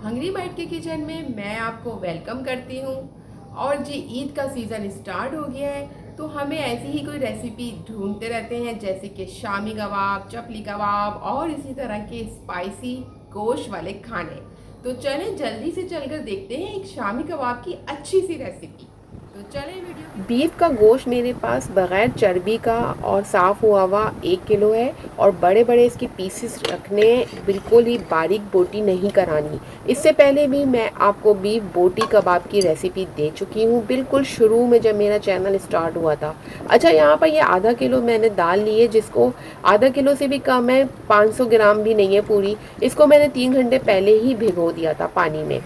Hungary bite के kitchen में मैं आपको वेलकम करती हूँ। और जी ईद का सीज़न स्टार्ट हो गया है, तो हमें ऐसी ही कोई रेसिपी ढूंढते रहते हैं, जैसे कि शामी कबाब, चपली कबाब और इसी तरह के स्पाइसी गोश्त वाले खाने। तो चलें जल्दी से चलकर देखते हैं एक शामी कबाब की अच्छी सी रेसिपी। तो चलें वीडियो। बीफ का गोश्त मेरे पास बग़ैर चर्बी का और साफ़ हुआ 1 किलो है, और बड़े बड़े इसके पीसेस रखने, बिल्कुल ही बारीक बोटी नहीं करानी। इससे पहले भी मैं आपको बीफ बोटी कबाब की रेसिपी दे चुकी हूँ, बिल्कुल शुरू में जब मेरा चैनल स्टार्ट हुआ था। अच्छा, यहाँ पर ये आधा किलो मैंने दाल ली है, जिसको आधा किलो से भी कम है, 500 ग्राम भी नहीं है पूरी। इसको मैंने 3 घंटे पहले ही भिगो दिया था पानी में।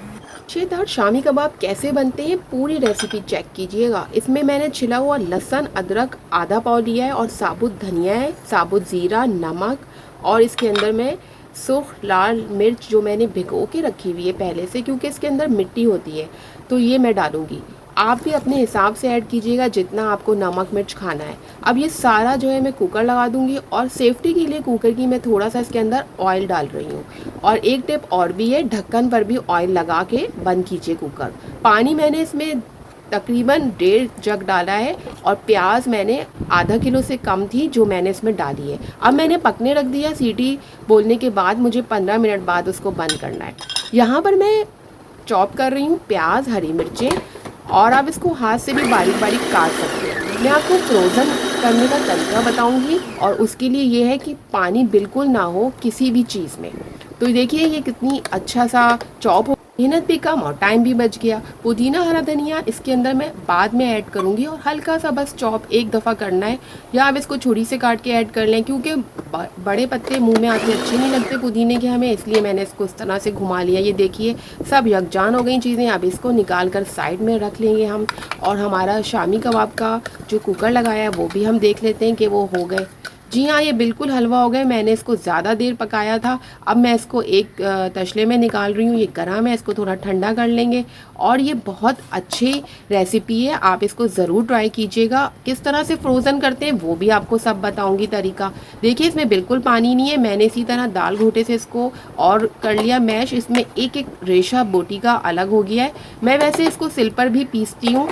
मज़ेदार शामी कबाब कैसे बनते हैं पूरी रेसिपी चेक कीजिएगा। इसमें मैंने छिला हुआ लहसुन अदरक आधा पाव लिया है, और साबुत धनिया है, साबुत ज़ीरा, नमक, और इसके अंदर मैं सुर्ख लाल मिर्च जो मैंने भिगो के रखी हुई है पहले से, क्योंकि इसके अंदर मिट्टी होती है, तो ये मैं डालूँगी। आप भी अपने हिसाब से ऐड कीजिएगा जितना आपको नमक मिर्च खाना है। अब ये सारा जो है मैं कुकर लगा दूंगी, और सेफ्टी के लिए कुकर की मैं थोड़ा सा इसके अंदर ऑयल डाल रही हूँ। और एक टिप और भी है, ढक्कन पर भी ऑयल लगा के बंद कीजिए कुकर। पानी मैंने इसमें तकरीबन 1.5 जग डाला है, और प्याज मैंने आधा किलो से कम थी जो मैंने इसमें डाली है। अब मैंने पकने रख दिया। सीटी बोलने के बाद मुझे 15 मिनट बाद उसको बंद करना है। यहाँ पर मैं चॉप कर रही हूँ प्याज, हरी मिर्चें, और आप इसको हाथ से भी बारीक बारीक काट सकते हैं। मैं आपको फ्रोज़न करने का तरीका बताऊंगी, और उसके लिए ये है कि पानी बिल्कुल ना हो किसी भी चीज़ में। तो देखिए ये कितनी अच्छा सा चॉप हो, मेहनत भी कम और टाइम भी बच गया। पुदीना, हरा धनिया इसके अंदर मैं बाद में ऐड करूँगी, और हल्का सा बस चॉप एक दफ़ा करना है, या आप इसको छुरी से काट के ऐड कर लें, क्योंकि बड़े पत्ते मुंह में आते अच्छे नहीं लगते पुदीने के हमें, इसलिए मैंने इसको इस तरह से घुमा लिया। ये देखिए सब यकजान हो गई चीज़ें। अब इसको निकाल कर साइड में रख लेंगे हम, और हमारा शामी कबाब का जो कुकर लगाया है वो भी हम देख लेते हैं कि वो हो गए। जी हाँ, ये बिल्कुल हलवा हो गए। मैंने इसको ज़्यादा देर पकाया था। अब मैं इसको एक तसले में निकाल रही हूँ। ये गरम है, इसको थोड़ा ठंडा कर लेंगे। और ये बहुत अच्छी रेसिपी है, आप इसको ज़रूर ट्राई कीजिएगा। किस तरह से फ्रोज़न करते हैं वो भी आपको सब बताऊँगी तरीका। देखिए इसमें बिल्कुल पानी नहीं है। मैंने इसी तरह दाल घोटे से इसको और कर लिया मैश। इसमें एक एक रेशा बोटी का अलग हो गया है। मैं वैसे इसको सिल पर भी पीसती हूँ।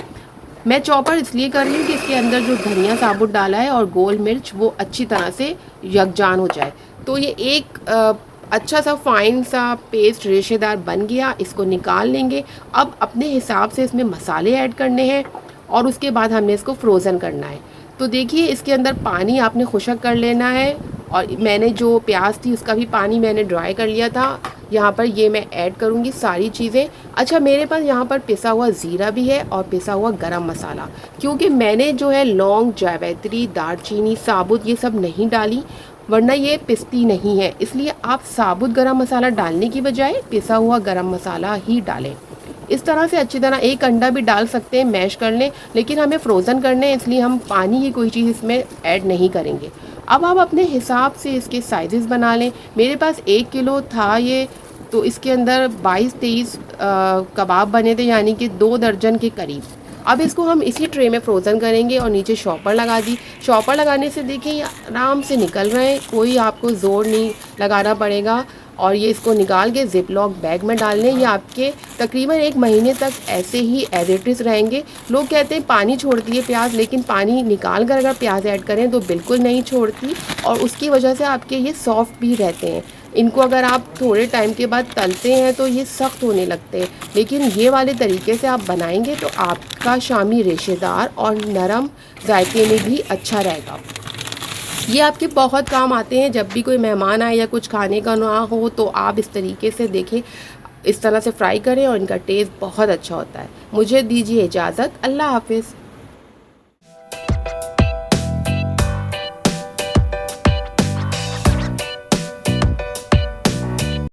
मैं चॉपर इसलिए कर रही हूँ कि इसके अंदर जो धनिया साबुत डाला है और गोल मिर्च वो अच्छी तरह से यकजान हो जाए। तो ये एक अच्छा सा फाइन सा पेस्ट रेशेदार बन गया। इसको निकाल लेंगे। अब अपने हिसाब से इसमें मसाले ऐड करने हैं, और उसके बाद हमने इसको फ्रोज़न करना है। तो देखिए इसके अंदर पानी आपने खुशक कर लेना है, और मैंने जो प्याज थी उसका भी पानी मैंने ड्राई कर लिया था। यहाँ पर ये मैं ऐड करूँगी सारी चीज़ें। अच्छा, मेरे पास यहाँ पर पिसा हुआ ज़ीरा भी है, और पिसा हुआ गरम मसाला, क्योंकि मैंने जो है लौंग, जावित्री, दालचीनी साबुत ये सब नहीं डाली, वरना ये पिसती नहीं है। इसलिए आप साबुत गरम मसाला डालने की बजाय पिसा हुआ गरम मसाला ही डालें। इस तरह से अच्छी तरह, एक अंडा भी डाल सकते हैं, मैश कर लें, लेकिन हमें फ्रोज़न करने हैं इसलिए हम पानी की कोई चीज़ इसमें ऐड नहीं करेंगे। अब आप अपने हिसाब से इसके साइजेस बना लें। मेरे पास 1 किलो था ये, तो इसके अंदर 22-23 कबाब बने थे, यानी कि 2 दर्जन के करीब। अब इसको हम इसी ट्रे में फ्रोज़न करेंगे, और नीचे शॉपर लगा दी। शॉपर लगाने से देखिए ये आराम से निकल रहे हैं, कोई आपको ज़ोर नहीं लगाना पड़ेगा। और ये इसको निकाल के ज़िप लॉक बैग में डाल लें। ये आपके तकरीबन 1 महीने तक ऐसे ही एज इट इज़ रहेंगे। लोग कहते हैं पानी छोड़ती है प्याज, लेकिन पानी निकाल कर अगर प्याज ऐड करें तो बिल्कुल नहीं छोड़ती, और उसकी वजह से आपके ये सॉफ्ट भी रहते हैं। इनको अगर आप थोड़े टाइम के बाद तलते हैं तो ये सख्त होने लगते हैं, लेकिन ये वाले तरीके से आप बनाएंगे तो आपका शामी रेशेदार और नरम जायके में भी अच्छा रहेगा। ये आपके बहुत काम आते हैं। जब भी कोई मेहमान आए या कुछ खाने का ना हो, तो आप इस तरीके से देखें, इस तरह से फ्राई करें, और इनका टेस्ट बहुत अच्छा होता है। मुझे दीजिए इजाज़त। अल्लाह हाफिज़।